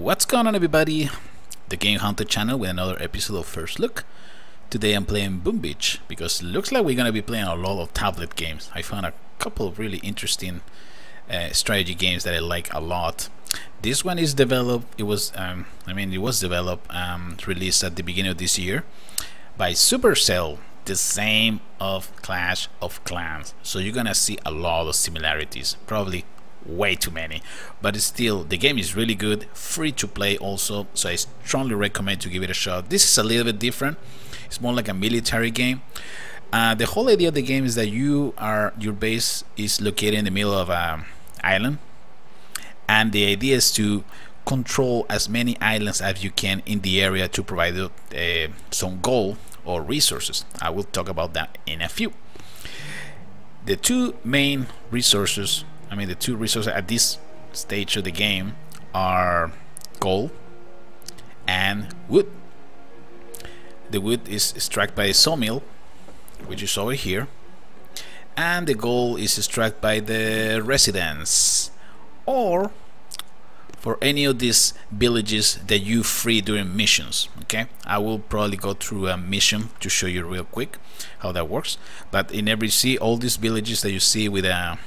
What's going on, everybody? The TheGameHUntah channel with another episode of First Look. Today I'm playing Boom Beach because it looks like we're gonna be playing a lot of tablet games. I found a couple of really interesting strategy games that I like a lot. This one is developed. It was developed, released at the beginning of this year by SuperCell, the same of Clash of Clans. So you're gonna see a lot of similarities, probably way too many, but it's still, the game is really good, free to play also, so I strongly recommend to give it a shot. This is a little bit different. It's more like a military game. The whole idea of the game is that your base is located in the middle of an island, and the idea is to control as many islands as you can in the area to provide some gold or resources. I will talk about that in a few. The two main resources, the two resources at this stage of the game are gold and wood. The wood is extracted by a sawmill, which is over here, and the gold is extracted by the residents, or for any of these villages that you free during missions. Okay, I will probably go through a mission to show you real quick how that works. But in every all these villages that you see with a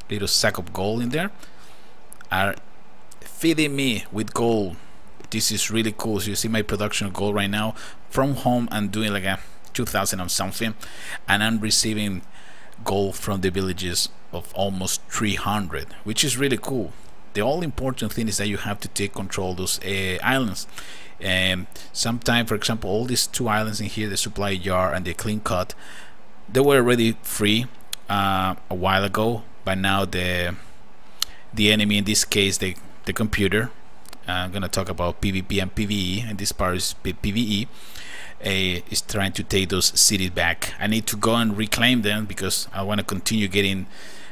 little sack of gold in there are feeding me with gold. This is really cool. So you see my production of gold right now. From home I'm doing like a 2000 or something, and I'm receiving gold from the villages of almost 300, which is really cool. The all important thing is that you have to take control of those islands. Sometime, for example, all these two islands in here, the supply yard and the clean cut, they were already free a while ago. But now the enemy, in this case the computer, I'm gonna talk about PvP and PvE, and this part is PvE, is trying to take those cities back. I need to go and reclaim them because I want to continue getting,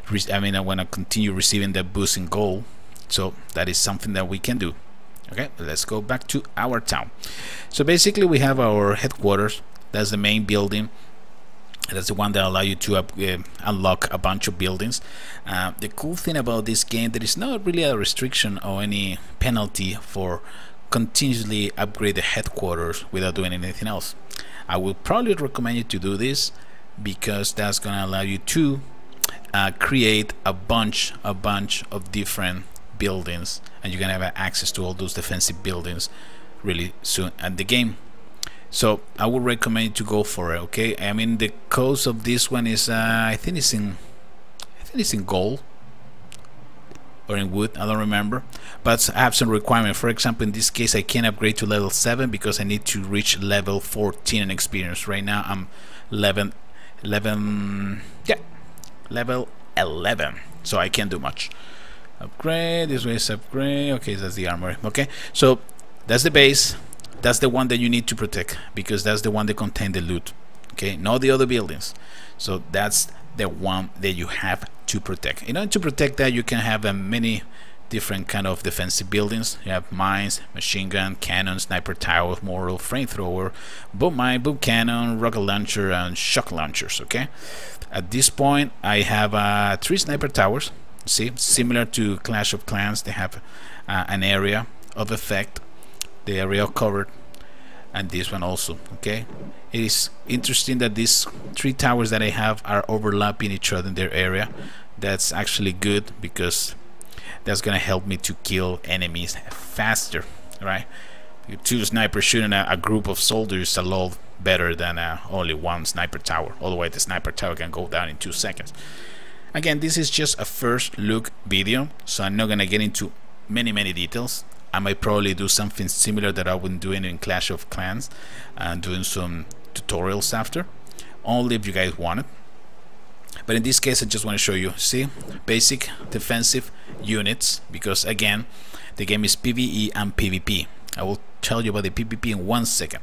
I want to continue receiving that boost in gold. So that is something that we can do. Okay, let's go back to our town. So basically we have our headquarters. That's the main building. That's the one that allows you to unlock a bunch of buildings. The cool thing about this game, there is not really a restriction or any penalty for continuously upgrade the headquarters without doing anything else. I will probably recommend you to do this because that's going to allow you to create a bunch of different buildings, and you're going to have access to all those defensive buildings really soon at the game. So I would recommend you to go for it. Okay, the cost of this one is I think it's in gold or in wood, I don't remember, but I have some requirement. For example, in this case I can't upgrade to level 7 because I need to reach level 14 in experience. Right now I'm level 11, so I can't do much. Upgrade, this way is upgrade. Okay, that's the armor. Okay, so that's the base. That's the one that you need to protect because that's the one that contains the loot. Okay, not the other buildings. So that's the one that you have to protect. In order to protect that, you can have many different kind of defensive buildings. You have mines, machine gun, cannon, sniper tower, mortar, flamethrower, boom mine, boom cannon, rocket launcher, and shock launchers. Okay, at this point I have 3 sniper towers. See, similar to Clash of Clans, they have an area of effect, the area covered, and this one also. Okay, it is interesting that these 3 towers that I have are overlapping each other in their area. That's actually good because that's gonna help me to kill enemies faster, right? 2 snipers shooting a group of soldiers is a lot better than only 1 sniper tower. Otherwise the sniper tower can go down in 2 seconds. Again, this is just a first look video, so I'm not gonna get into many details. I might probably do something similar that I've been doing in Clash of Clans and doing some tutorials after, only if you guys want it. But in this case I just want to show you, see, basic defensive units, because again the game is PvE and PvP. I will tell you about the PvP in 1 second.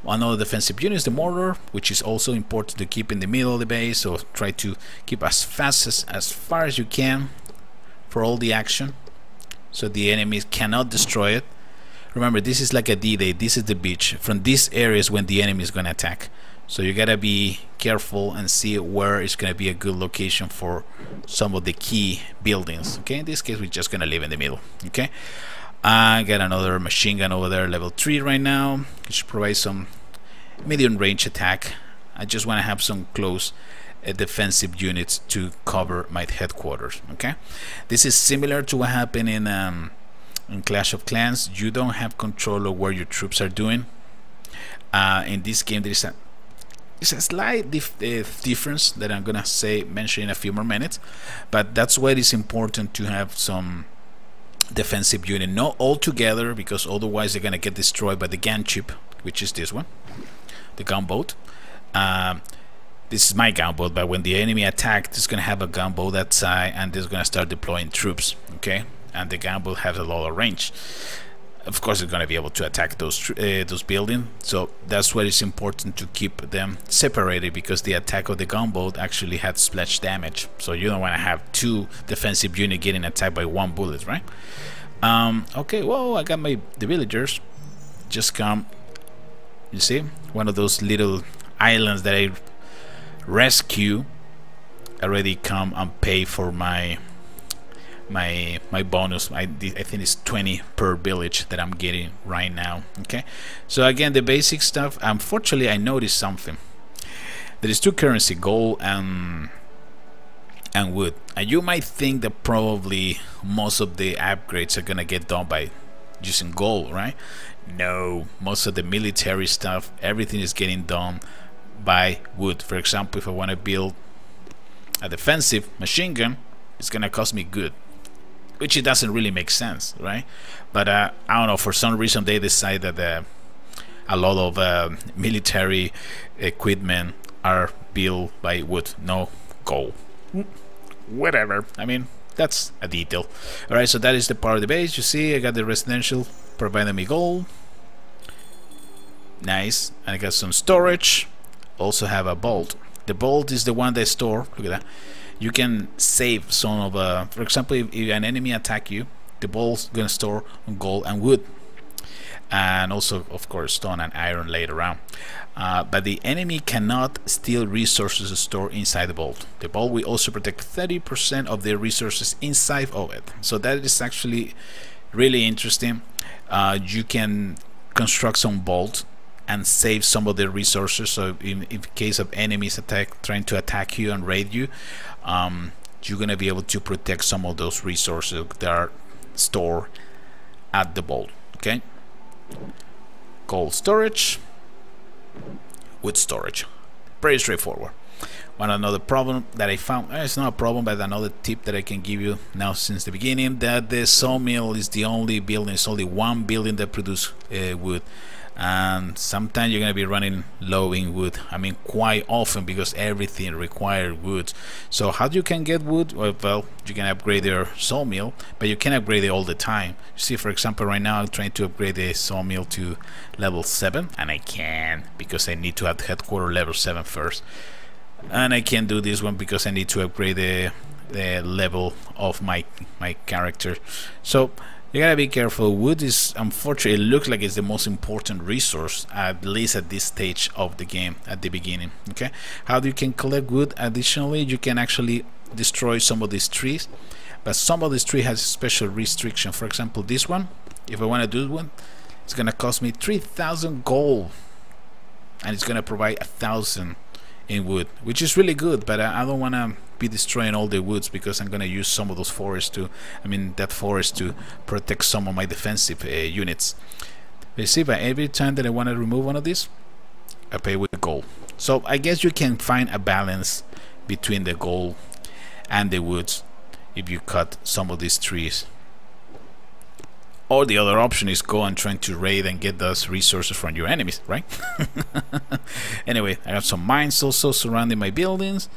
One of the defensive units, the mortar, which is also important to keep in the middle of the base, so try to keep as far as you can for all the action, so the enemies cannot destroy it. Remember, this is like a D-Day. This is the beach. From this area is when the enemy is going to attack, so you gotta be careful and see where it's going to be a good location for some of the key buildings. Okay, in this case we're just going to live in the middle. Okay, I got another machine gun over there, level 3 right now, which provides some medium range attack. I just want to have some close defensive units to cover my headquarters. Okay, this is similar to what happened in Clash of Clans. You don't have control of where your troops are doing. In this game, there is a slight difference that I'm gonna mention in a few more minutes, but that's why it's important to have some defensive unit, not all together, because otherwise they're gonna get destroyed by the gunship, which is this one, the gunboat. This is my gunboat, but when the enemy attacks, it's gonna have a gunboat that side, and it's gonna start deploying troops. Okay, and the gunboat has a lot of range. Of course, it's gonna be able to attack those buildings. So that's why it's important to keep them separated, because the attack of the gunboat actually had splash damage. So you don't want to have two defensive units getting attacked by one bullet, right? Okay, well, I got the villagers just come. You see, one of those little islands that I rescue already come and pay for my bonus. I think it's 20 per village that I'm getting right now. Okay, so again, the basic stuff. Unfortunately, I noticed something. There is two currency, gold and wood, and you might think that probably most of the upgrades are gonna get done by using gold, right? No, most of the military stuff, everything is getting done by wood. For example, if I want to build a defensive machine gun, it's gonna cost me good, which it doesn't really make sense, right? But I don't know, for some reason they decided that a lot of military equipment are built by wood, no gold. Whatever, I mean, that's a detail. Alright, so that is the part of the base. You see, I got the residential providing me gold. Nice. And I got some storage. Also have a vault. The vault is the one they store. Look at that. You can save some of, for example, if an enemy attack you, the vault's gonna store gold and wood, and also, of course, stone and iron later on. But the enemy cannot steal resources stored inside the vault. The vault will also protect 30% of the resources inside of it. So that is actually really interesting. You can construct some vault and save some of the resources. So in case of enemies trying to attack you and raid you, you're gonna be able to protect some of those resources that are stored at the vault. Okay, gold storage, wood storage, pretty straightforward. Another problem that I found, it's not a problem, but another tip that I can give you now since the beginning, that the sawmill is the only building, it's only one building that produces wood, and sometimes you're going to be running low in wood. I mean, quite often, because everything requires wood. So how you can get wood? Well, you can upgrade your sawmill, but you can't upgrade it all the time. You see, for example, right now I'm trying to upgrade the sawmill to level 7, and I can't, because I need to have headquarters level 7 first. And I can't do this one because I need to upgrade the level of my character. So you gotta be careful. Wood is, unfortunately, it looks like it's the most important resource, at least at this stage of the game, at the beginning. Okay, how you can collect wood? Additionally, you can actually destroy some of these trees, but some of these trees has a special restriction. For example, this one, if I want to do one, it's gonna cost me 3,000 gold, and it's gonna provide 1,000 in wood, which is really good. But I don't want to be destroying all the woods, because I'm going to use some of those forests to, that forest to protect some of my defensive units. You see, but every time that I want to remove one of these, I pay with gold. So I guess you can find a balance between the gold and the woods if you cut some of these trees. Or the other option is go and try to raid and get those resources from your enemies, right? Anyway, I have some mines also surrounding my buildings,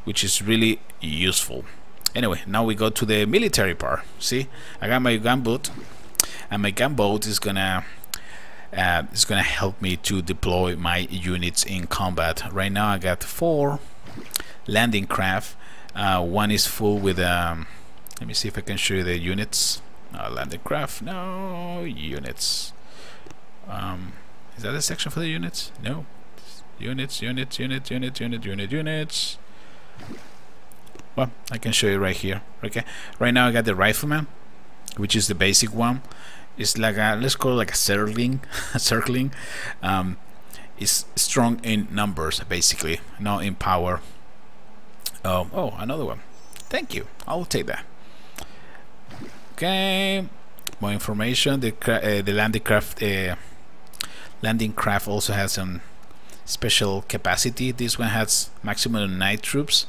which is really useful. Anyway, now we go to the military part. See, I got my gunboat, and my gunboat is gonna help me to deploy my units in combat. Right now I got 4 landing craft. One is full with let me see if I can show you the units. Landing craft, no units. Is that a section for the units? No. Units. Well, I can show you right here. Okay, right now I got the rifleman, which is the basic one. It's like a, let's call it like a circling. Circling. Is strong in numbers, basically, not in power. Oh, another one. Thank you. I'll take that. Okay. More information. The landing craft also has some special capacity. This one has maximum 9 troops,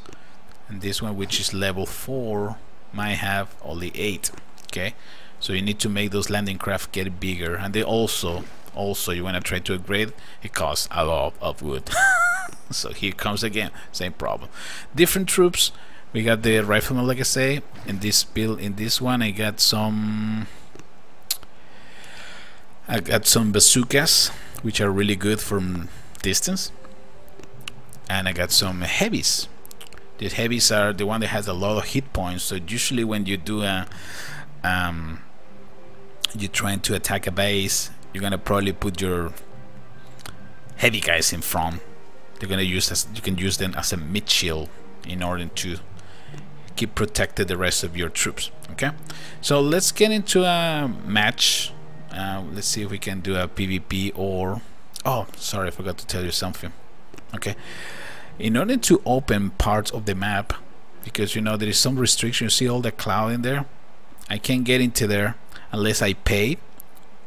and this one, which is level 4, might have only 8. Okay, so you need to make those landing craft get bigger, and they also you want to try to upgrade. It costs a lot of wood. So here comes again, same problem. Different troops. We got the rifleman, like I say. In this build, in this one, I got some bazookas, which are really good from distance, and I got some heavies. The heavies are the one that has a lot of hit points. So usually when you do a you're trying to attack a base, you're gonna probably put your heavy guys in front. They're gonna use you can use them as a mid shield in order to keep protected the rest of your troops. Okay, so let's get into a match. Let's see if we can do a PvP or... oh, sorry, I forgot to tell you something. Okay, in order to open parts of the map, because you know there is some restriction, you see all the cloud in there, I can't get into there unless I pay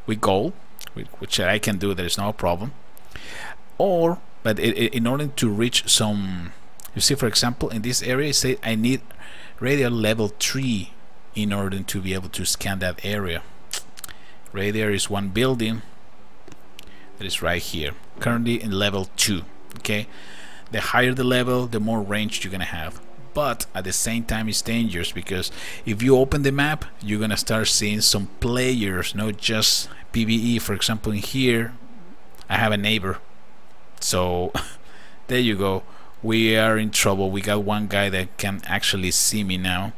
with gold, which I can do, there is no problem. Or but in order to reach some, you see, for example, in this area, say I need radar level 3 in order to be able to scan that area. Radar is one building that is right here, currently in level 2. Okay, the higher the level, the more range you're gonna have, but at the same time it's dangerous, because if you open the map, you're gonna start seeing some players, not just PvE. For example, in here I have a neighbor, so there you go, we are in trouble. We got one guy that can actually see me now,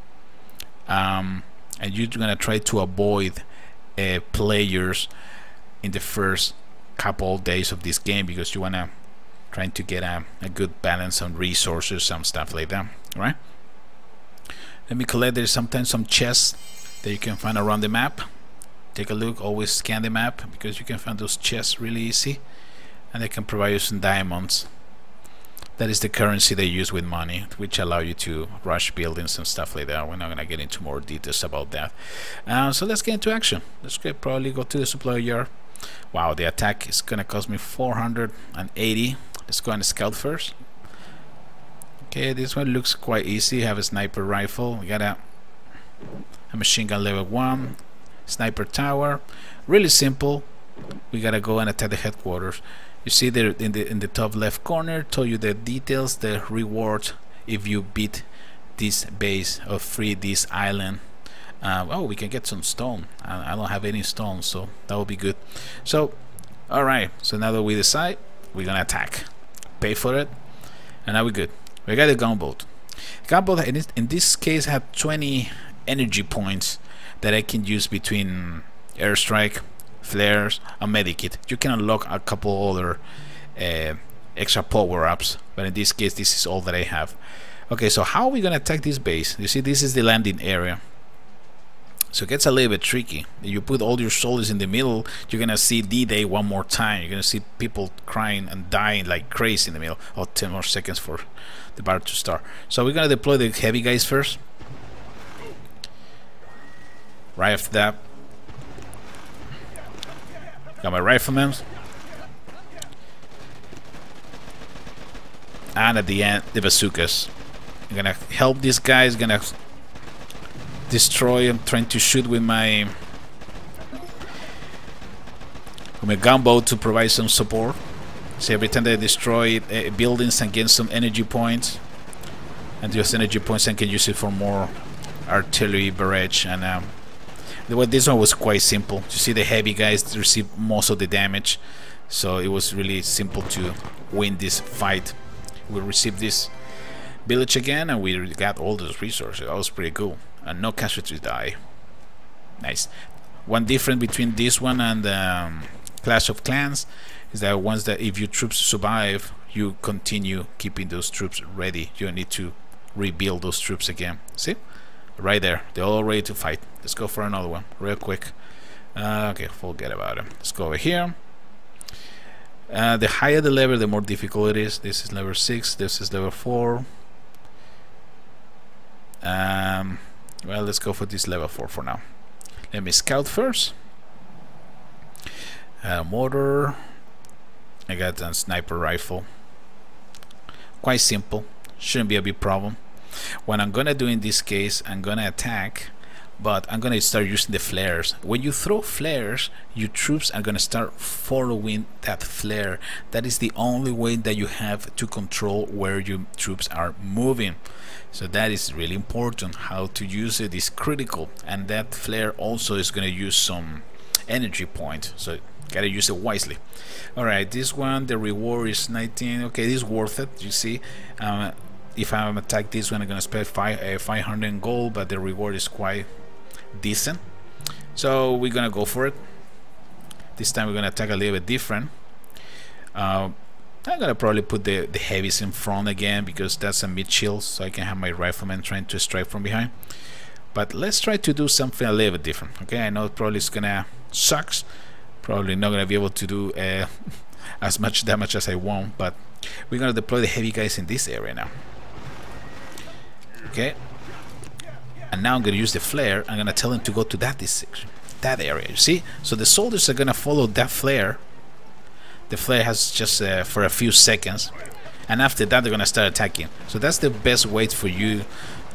and you're gonna try to avoid players in the first couple days of this game, because you wanna trying to get a good balance on resources, some stuff like that, right? Let me collect. There's sometimes some chests that you can find around the map. Take a look, always scan the map, because you can find those chests really easy, and they can provide you some diamonds. That is the currency they use with money, which allow you to rush buildings and stuff like that. We're not gonna get into more details about that. So let's get into action. Let's probably go to the supply yard. Wow, the attack is gonna cost me 480. Let's go and scout first. Okay, this one looks quite easy. You have a sniper rifle. We got a machine gun level 1, sniper tower. Really simple. We gotta go and attack the headquarters. You see there in the top left corner, told you the details, the reward if you beat this base or free this island. Oh, we can get some stone. I don't have any stone, so that will be good. So, alright, so now that we decide, we're gonna attack. Pay for it, and now we're good. We got a gunboat. Gunboat in this case had 20 energy points that I can use between airstrike, flares, and medikit. You can unlock a couple other extra power-ups, but in this case this is all that I have. Okay, so how are we gonna attack this base? You see, this is the landing area, so it gets a little bit tricky. If you put all your soldiers in the middle, you're gonna see D-Day one more time. You're gonna see people crying and dying like crazy in the middle. Oh, 10 more seconds for the battle to start. So we're gonna deploy the heavy guys first. Right after that, got my riflemen, and at the end the bazookas. I'm gonna help these guys, gonna destroy. I'm trying to shoot with my gunboat to provide some support. So every time they destroy buildings and gain some energy points, and those energy points I can use it for more artillery barrage. And this one was quite simple. You see, the heavy guys receive most of the damage, so it was really simple to win this fight. We received this village again, and we got all those resources. That was pretty cool, and no casualties die. Nice. One difference between this one and Clash of Clans is that if your troops survive, you continue keeping those troops ready. You don't need to rebuild those troops again. See? Right there, they're all ready to fight. Let's go for another one real quick. Okay, forget about it. Let's go over here. The higher the level, the more difficult it is. This is level 6, this is level 4. Well, let's go for this level 4 for now. Let me scout first. Mortar. I got a sniper rifle. Quite simple, shouldn't be a big problem. What I'm gonna do in this case, I'm gonna attack, but I'm gonna start using the flares. When you throw flares, your troops are gonna start following that flare. That is the only way that you have to control where your troops are moving. So that is really important. How to use it is critical, and that flare also is gonna use some energy point, so gotta use it wisely. Alright, this one, the reward is 19. Okay, this is worth it. You see, if I attack this one, I'm gonna spend 500 gold, but the reward is quite decent, so we're gonna go for it. This time we're gonna attack a little bit different. I'm gonna probably put the heavies in front again, because that's a mid shield, so I can have my rifleman trying to strike from behind. But let's try to do something a little bit different. Okay, I know probably it's gonna sucks, probably not gonna be able to do as much damage as I want, but we're gonna deploy the heavy guys in this area now. Okay, and now I'm gonna use the flare. I'm gonna tell them to go to that section, that area. You see, so the soldiers are gonna follow that flare. The flare has just for a few seconds, and after that they're gonna start attacking. So that's the best way for you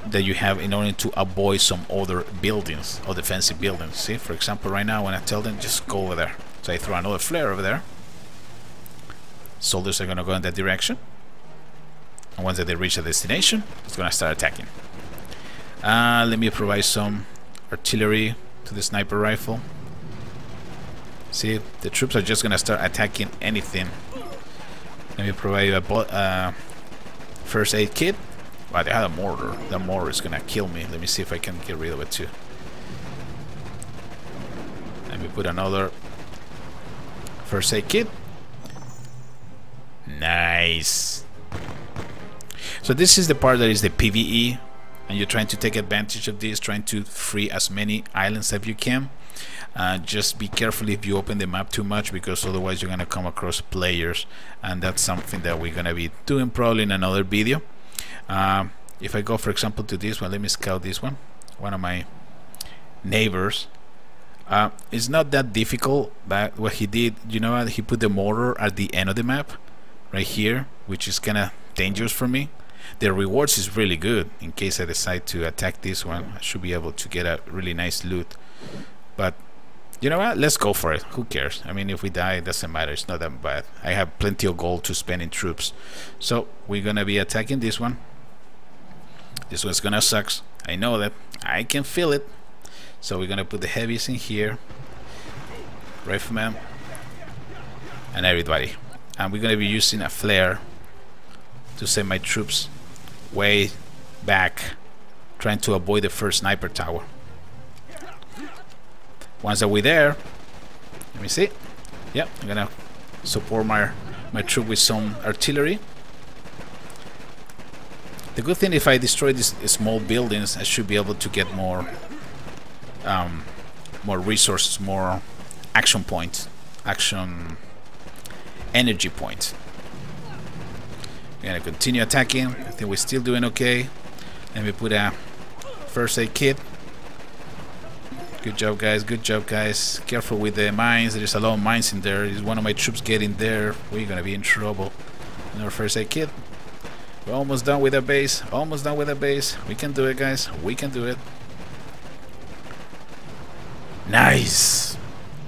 that you have in order to avoid some other buildings or defensive buildings. See, for example, right now when I tell them just go over there, so I throw another flare over there. Soldiers are gonna go in that direction, and once they reach a destination, it's gonna start attacking. Let me provide some artillery to the sniper rifle. See, the troops are just gonna start attacking anything. Let me provide a first aid kit. Wow, they had a mortar. The mortar is gonna kill me. Let me see if I can get rid of it too. Let me put another first aid kit. Nice. So this is the part that is the PvE, and you're trying to take advantage of this, trying to free as many islands as you can. Just be careful if you open the map too much, because otherwise you're gonna come across players, and that's something that we're gonna be doing probably in another video. If I go, for example, to this one, let me scout this one of my neighbors. It's not that difficult, but what he did, you know what, he put the mortar at the end of the map right here, which is kind of dangerous for me. The rewards is really good. In case I decide to attack this one, I should be able to get a really nice loot. But you know what, let's go for it. Who cares? I mean, if we die, it doesn't matter. It's not that bad. I have plenty of gold to spend in troops, so we're gonna be attacking this one. This one's gonna suck. I know that. I can feel it. So we're gonna put the heavies in here, rifleman, and everybody. And we're gonna be using a flare to send my troops way back, trying to avoid the first sniper tower. Once that we're there, let me see. Yep, I'm gonna support my troop with some artillery. The good thing, if I destroy these small buildings, I should be able to get more resources, more action points, energy points. We're gonna continue attacking. I think we're still doing okay. Let me put a first aid kit. Good job, guys. Good job, guys. Careful with the mines. There's a lot of mines in there. Is one of my troops getting there? We're gonna be in trouble. Another first aid kit. We're almost done with the base. Almost done with the base. We can do it, guys. We can do it. Nice.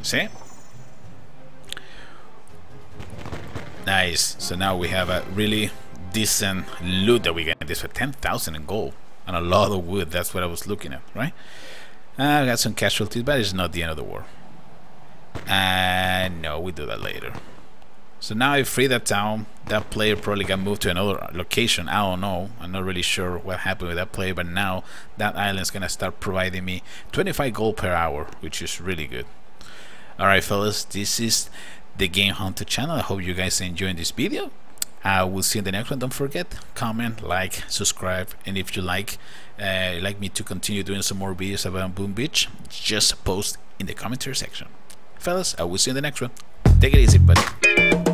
See? Nice. So now we have a really decent loot that we get. This for 10,000 in gold and a lot of wood. That's what I was looking at, right? I got some casualties, but it's not the end of the war. No, we do that later. So now I free that town. That player probably got moved to another location. I don't know. I'm not really sure what happened with that player, but now that island is gonna start providing me 25 gold per hour, which is really good. Alright, fellas, this is the Game Hunter channel. I hope you guys are enjoying this video. I will see you in the next one. Don't forget, comment, like, subscribe, and if you like me to continue doing some more videos about Boom Beach, just post in the commentary section. Fellas, I will see you in the next one. Take it easy, buddy.